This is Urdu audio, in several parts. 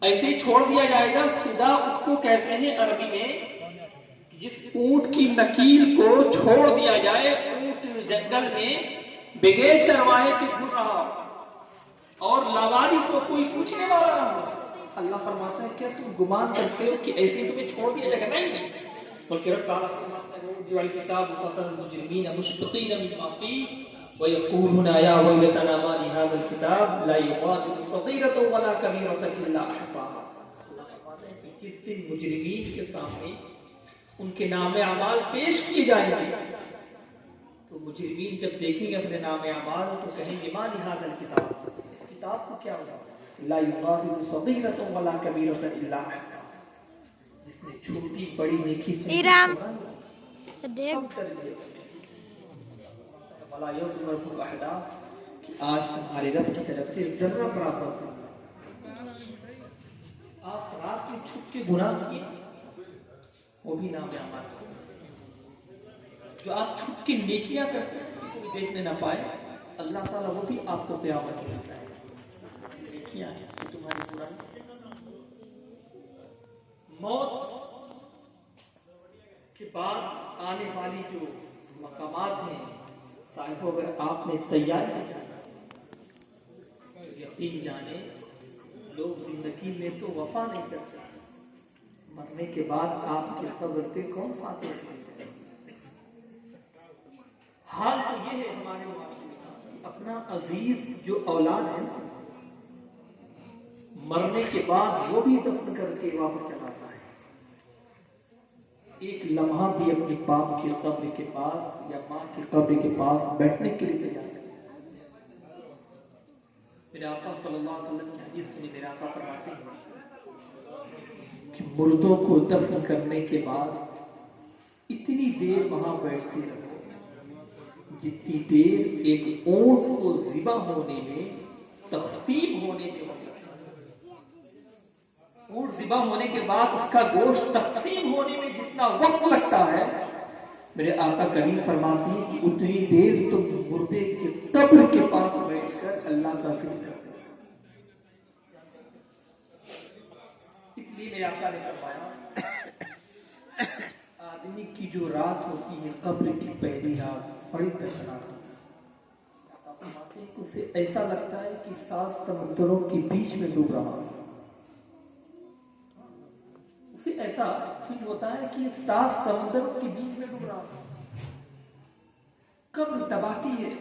ایسے ہی چھوڑ دیا جائے گا. صدا اس کو کہتے ہیں عربی میں جس اونٹ کی نکیل کو چھوڑ دیا جائے, اونٹ جنگل میں بغیر چرواہے کے گھر رہا اور لاوارث کو کوئی پوچھنے والا نہ ہو. اللہ فرماتا ہے کیا تم گمان کرتے ہو کہ ایسے تمہیں چھوڑ دیا جائے گا؟ نہیں. بلکہ رب تعالیٰ فرماتا ہے وہ الکتاب فتر المجرمین مشفقین مما فیہ ویقولون یا ویلتنا ما لهذا الکتاب لا یغادر صغیرۃ ولا کبیرۃ الا احصاها. جس دن مجرمین کے سامنے ان کے نام اعمال پیش کیے جائیں گے تو مجرمین جب دیکھیں گے اپنے نام اعمال تو کہیں گے ما لهذا الکتاب, اس کتاب کو کیا ہوا, لا یغادر صغیرۃ ولا کبیرۃ الا احصاها, جس نے چھوٹی بڑی نیکی ایرام دیکھ ولا یظلم ربک احدا, کہ آج تمہارے رب کی طرف سے ذرہ برابر سے آپ رات میں چھپ کے گناہ کیے وہ بھی نام اعمال, جو آپ چھپ کے نیکیاں کرتے ہیں کوئی دیکھنے نہ پائے, اللہ تعالیٰ وہ بھی آپ کو قیامت میں دیتا ہے. نیکیاں ہیں کہ تمہاری برائی. موت کے بعد آنے والی جو مقامات ہیں صاحب, اگر آپ نے تیار کیا یقین جانے لوگ زندگی میں تو وفا نہیں کرتے, مرنے کے بعد آپ کے قبر پہ کون فاتح کرتے. حال تو یہ ہے ہمارے اپنا عزیز جو اولاد ہے مرنے کے بعد وہ بھی دفن کر کے واپس چلاتا ہے. ایک لمحہ بھی اپنے باپ کی قبر کے پاس یا ماں کی قبر کے پاس بیٹھنے کے لیے تیار نہیں. میرے آقا صلی اللہ علیہ وسلم کی حدیث سنی, میرے آقا فرماتے ہیں کہ مردوں کو دفن کرنے کے بعد اتنی دیر وہاں بیٹھتے رہو جتنی دیر ایک اونٹ کو ذبح ہونے میں تقسیم ہونے میں ہوتی ہے. اونٹ ذبح ہونے کے بعد اس کا گوشت تقسیم ہونے میں جتنا وقت لگتا ہے, میرے آقا کریم فرماتے ہیں کہ اتنی دیر تم مردے کے قبر کے پاس بیٹھ کر اللہ کا ذکر کرتے ہیں. اس لیے میرے آقا نے فرمایا آدمی کی جو رات ہوتی ہے قبر کی پہلی رات بڑی دردناک ہوتی ہے. اسے ایسا لگتا ہے کہ 7 سمندروں کے بیچ میں ڈوب رہا ہے. اسے ایسا فیل ہوتا ہے کہ 7 سمندروں کے بیچ میں ڈوب رہا ہے. قبر تباہی ہے,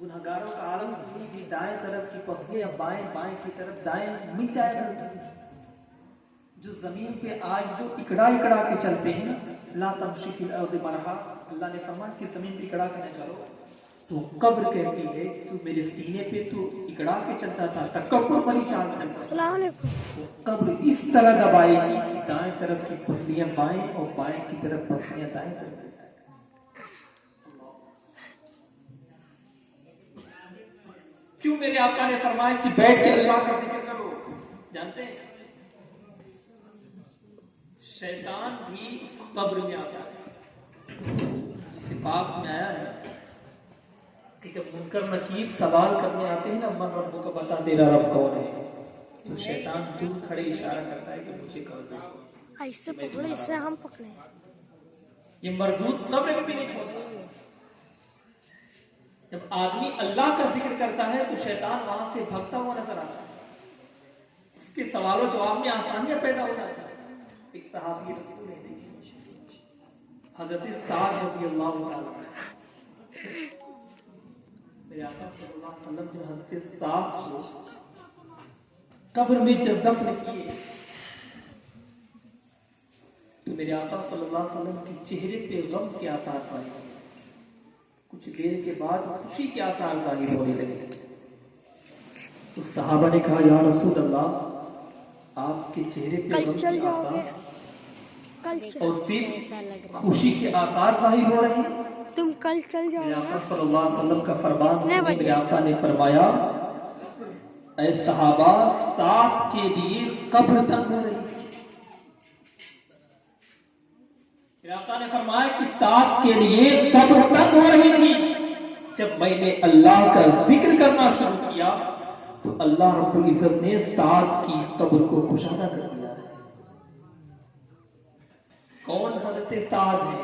گنہگاروں کا عالم کہیں بھی دائیں طرف کی پسلیاں بائیں بائیں کی طرف دائیں مٹ جائے گا. جو زمین پہ آج جو اکڑا اکڑا کے چلتے ہیں لا تمشی فی الارض مرحا, اللہ نے فرمایا کہ زمین پہ اکڑا کے نہ چلو, تو قبر کہتی ہے تو میرے سینے پہ تو اکڑا کے چلتا تھا, تکبر والی چال چلتا تھا. السلام علیکم. قبر اس طرح دبائے گی کہ دائیں طرف کی پسلیاں بائیں اور بائیں کی طرف پسلیاں دائیں طرف. کیوں میرے آقا نے فرمایا کہ بیٹھ کے اللہ کا ذکر کرو؟ جانتے ہیں شیطان بھی اس قبر میں آتا ہے. جسے پاک میں آیا ہے کہ جب منکر نکیر سوال کرنے آتے ہیں نا, من رب کو بتا تیرا رب کون ہے, تو شیطان دور کھڑے اشارہ کرتا ہے کہ مجھے کر دو. ایسے پکڑو, اس سے ہم پکڑے. یہ مردود قبر میں بھی نہیں چھوڑتا. جب آدمی اللہ کا ذکر کرتا ہے تو شیطان وہاں سے بھگتا ہوا نظر آتا ہے. اس کے سوال و جواب میں آسانیاں پیدا ہو جاتی ہیں. ایک صحابی رسول ہے حضرت سعد رضی اللہ عنہ, میرے آقا صلی اللہ علیہ وسلم جو حضرت سعد کو قبر میں جب دفن کیے تو میرے آقا صلی اللہ علیہ وسلم کے چہرے پہ غم کے آثار پائے. کچھ دیر کے بعد خوشی کے آثار ظاہر ہونے لگے. تو صحابہ نے کہا یا رسول اللہ, آپ کے چہرے پہ غم کے آثار اور پھر خوشی کے آثار ظاہر ہو رہے ہیں, تم کل چل جاؤ. میرے آقا صلی اللہ علیہ وسلم کا فرمان میرے آقا نے فرمایا اے صحابہ, ساتھ کے لیے قبر تنگ ہو رہی. میرے آقا نے فرمایا کہ ساتھ کے لیے قبر تنگ ہو رہی تھی. جب میں نے اللہ کا ذکر کرنا شروع کیا تو اللہ رب العزت نے سعد کی قبر کو کشادہ کر دیا ہے. کون حضرت سعد ہے؟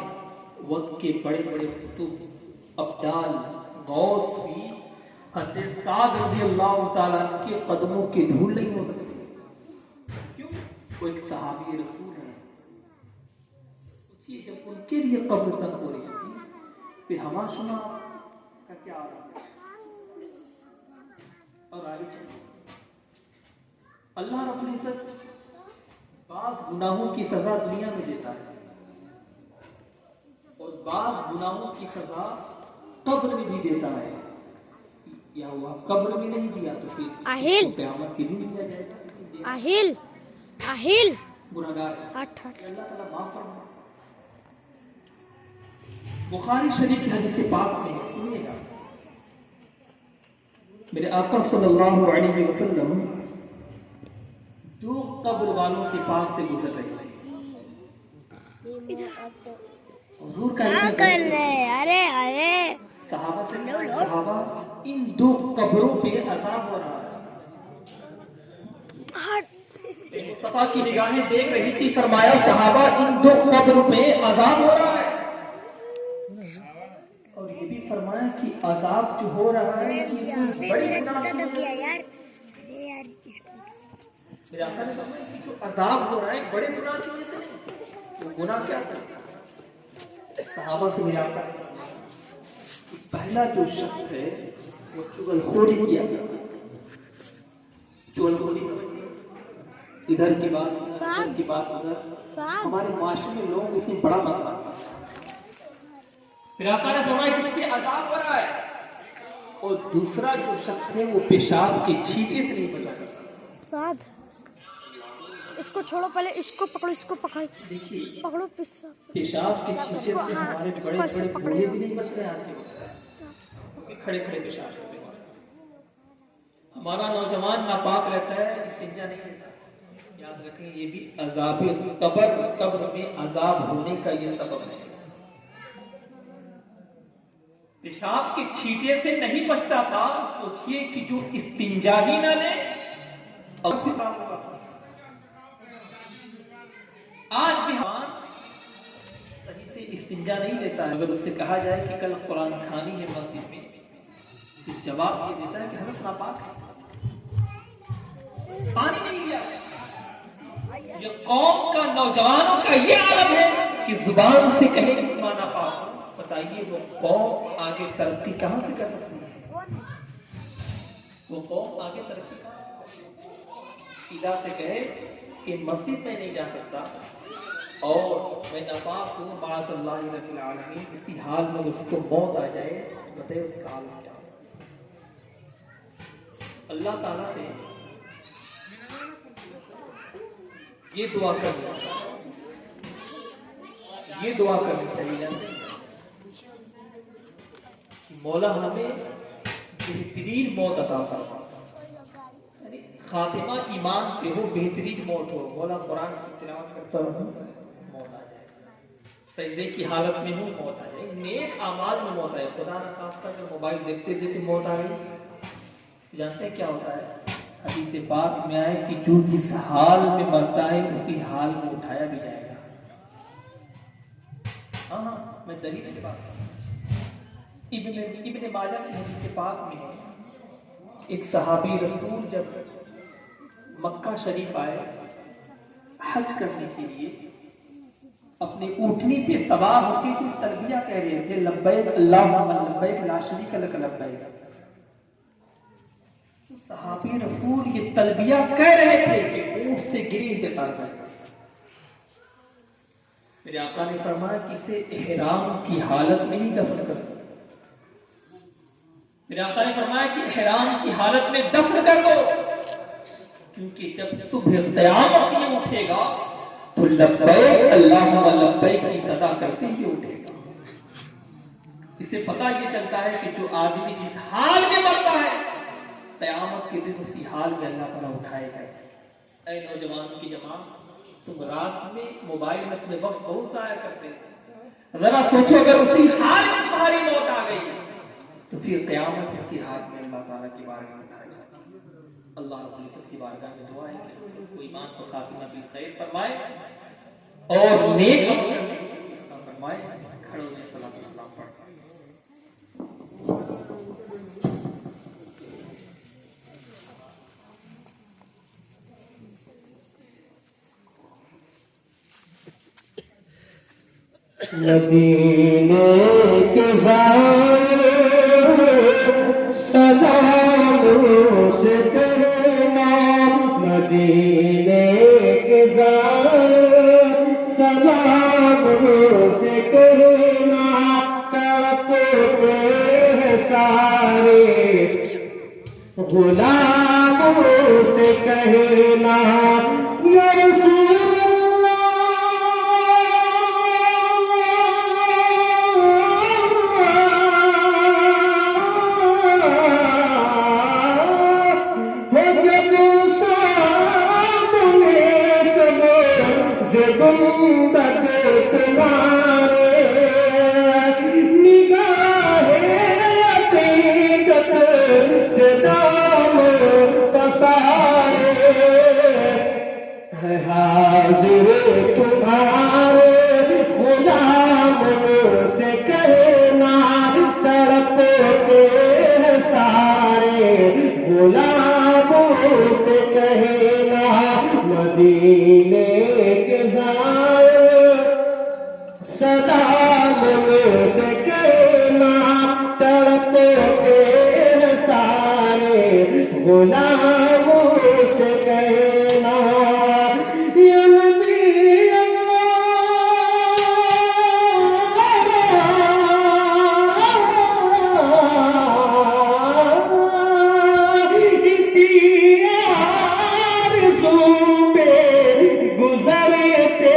وقت کے بڑے بڑے قطب ابدال غوث بھی حضرت سعد رضی اللہ تعالیٰ کے قدموں کے دھول نہیں ہو سکتے. کیوں؟ وہ ایک صحابی رسول ہے. جب ان کے لیے قبر تک ہو رہی تھی پھر ہما شما کا کیا آ رہا ہے اور آگے چلے. اللہ رب العزت بعض گناہوں کی سزا دنیا میں دیتا ہے اور بعض گناہوں کی سزا قبر میں بھی دیتا ہے. یا ہوا قبر میں نہیں دیا تو پھر قیامت کے دن دیا جائے گا. آہل گناہگار ہٹ اللہ تعالیٰ معاف فرمائے. بخاری شریف کی حدیث پاک میں سنیے گا میرے آقا صلی اللہ علیہ وسلم دو قبر والوں کے پاس سے گزر رہے تھے. حضور کا صحابہ سے صحابہ ان دو قبروں پہ عذاب ہو رہا ہے. مصطفیٰ کی نگاہیں دیکھ رہی تھی. فرمایا صحابہ ان دو قبروں پہ عذاب ہو رہا ہے. اور یہ بھی فرمایا کہ عذاب جو ہو رہا ہے میرے آقا نے فرمایا کہ جو عذاب ہو رہا ہے بڑے گناہ کی وجہ سے نہیں. وہ گناہ کیا کرتا ہے؟ صحابہ سے میرے آقا نے کہ پہلا جو شخص ہے وہ چغلخوری کیا. چغلخوری ادھر کی بات ادھر کی بات ادھر. ہمارے معاشرے میں لوگ اس میں بڑا مسئلہ. پھر آقا نے فرمایا کہ اس پہ عذاب ہو رہا ہے. اور دوسرا جو شخص ہے وہ پیشاب کے چھینٹے سے نہیں بچا کرتا. سعد اس کو چھوڑو پہلے اس کو پکڑو اس کو پکڑو دیکھیے پکڑو پیشاب کے چھینٹے سے ہمارے بڑے بڑے بوڑھے بھی نہیں بچ رہے آج کے وقت. کھڑے کھڑے پیشاب کرتے ہیں. ہمارا نوجوان ناپاک رہتا ہے استنجا نہیں لیتا. یاد رکھیں یہ بھی عذاب قبر میں عذاب ہونے کا یہ سبب ہے. پیشاب کے چھینٹے سے نہیں بچتا تھا. سوچئے کہ جو استنجا ہی نہ لے اب بھی کام ہوگا. آج بھی ہم صحیح سے استنجا نہیں لیتا ہے. اگر اس سے کہا جائے کہ کل قرآن خوانی ہے مسجد میں تو جواب یہ دیتا ہے کہ حضرت ناپاک ہے پانی نہیں دیا. یہ قوم کا نوجوانوں کا یہ عالم ہے کہ زبان سے کہے کہ ماں ناپاک. بتائیے وہ قوم آگے ترقی کہاں سے کر سکتی ہے؟ وہ قوم آگے ترقی سیدھا سے کہے کہ مسجد میں نہیں جا سکتا اور میں ناپاک ہوں معاذ اللہ رب العالمین. اسی حال میں اس کو موت آ جائے بتائے اس کا حال کیا. اللہ تعالیٰ سے یہ دعا کرنی چاہیے کہ مولا ہمیں بہترین موت عطا فرما. یعنی خاتمہ ایمان پہ ہو بہترین موت ہو. مولا قرآن کی تلاوت کرتا رہوں موت آ جائے. سجدے کی حالت میں ہوں موت آ جائے. نیک اعمال میں موت آئے. خدا نہ خواستہ اگر موبائل دیکھتے دیکھتے موت آ گئی جانتے ہیں کیا ہوتا ہے؟ حدیث پاک میں آئے کہ جو جس حال میں مرتا ہے اسی حال میں اٹھایا بھی جائے گا. ہاں میں دلیل کی بات کرتا ہوں. ابن ماجہ کی حدیث پاک میں ہے ایک صحابی رسول جب مکہ شریف آئے حج کرنے کے لیے اپنے اونٹنی پہ سوار ہو کے تلبیہ کہہ رہے تھے لبیک اللہم لبیک لا شریک لک لبیک. تو صحابی رسول یہ تلبیہ کہہ رہے تھے کہ اونٹ سے گری انتقال کر گئے. میرے آقا نے فرمایا کہ اسے احرام کی حالت میں ہی دفن کر دو. میرے آقا نے فرمایا کہ احرام کی حالت میں دفن کر دو کیونکہ جب صبح قیامت میں اٹھے گا تو لبیک اللہم لبیک کی صدا کرتے ہی اٹھے گا. اسے پتہ یہ چلتا ہے کہ جو آدمی جس حال میں مرتا ہے قیامت کے دن اسی حال میں اللہ تعالیٰ اٹھائے گا. اے نوجوانوں کی جماعت تم رات میں موبائل میں اپنے وقت بہت ضائع کرتے ہیں. ذرا سوچو اگر اسی حال میں تمہاری موت آ گئی تو پھر قیامت اسی حال میں اللہ تعالیٰ کی بارگاہ میں اٹھائے گا. اللہ رب العزت کی بارگاہ میں دعا ہے کہ کوئی ایمان کو خاتمہ بالخیر فرمائے اور نیک عمل کرنے کی توفیق عطا فرمائے. کھڑے ہوئے صلاۃ و سلام پڑھتے ہیں. مدینے کے سلام سے کہنا، مدینے کے سلام سے کہنا، تڑپتے ہیں سارے غلاموں سے کہنا، یا رسول گنبد تمہارے نگاہ عقیدت سے دام پسارے ہے حاضر تمہارے غلام سے کہنا، تڑپتے ہیں سارے غلاموں سے کہنا، مدینے سلام سے کہنا، تڑپتے ہیں سارے غلاموں سے کہنا، یا نبی اس کی آرزو پہ گزرتے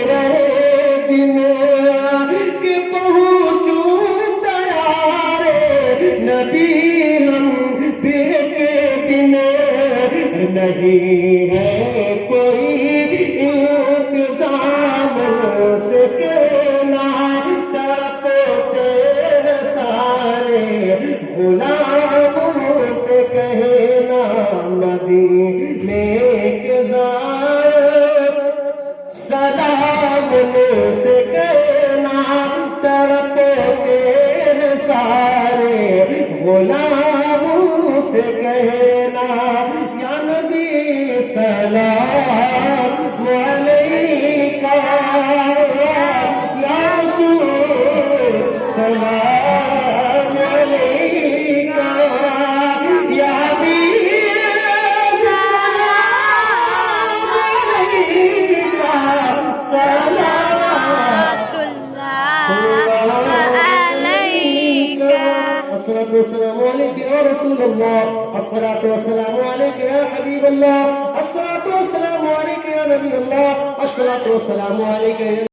رہے کہ پہنچوں تیارے نبی ہم پھر کے دن، نہیں ہے کوئی انتظام سے کہنا، تڑپتے ہیں سارے غلاموں سے کہنا، مدینے کے سلام سے کہنا، تڑپتے ہیں سارے غلاموں سے کہنا، یا نبی سلام علیکہ، یا رسول سلام علیکہ، یا حبیب صلوات اللہ علیک. الصلاة والسلام عليك يا رسول الله، الصلاة والسلام عليك يا حبيب الله، الصلاة والسلام عليك يا نبي الله، الصلاة والسلام عليك يا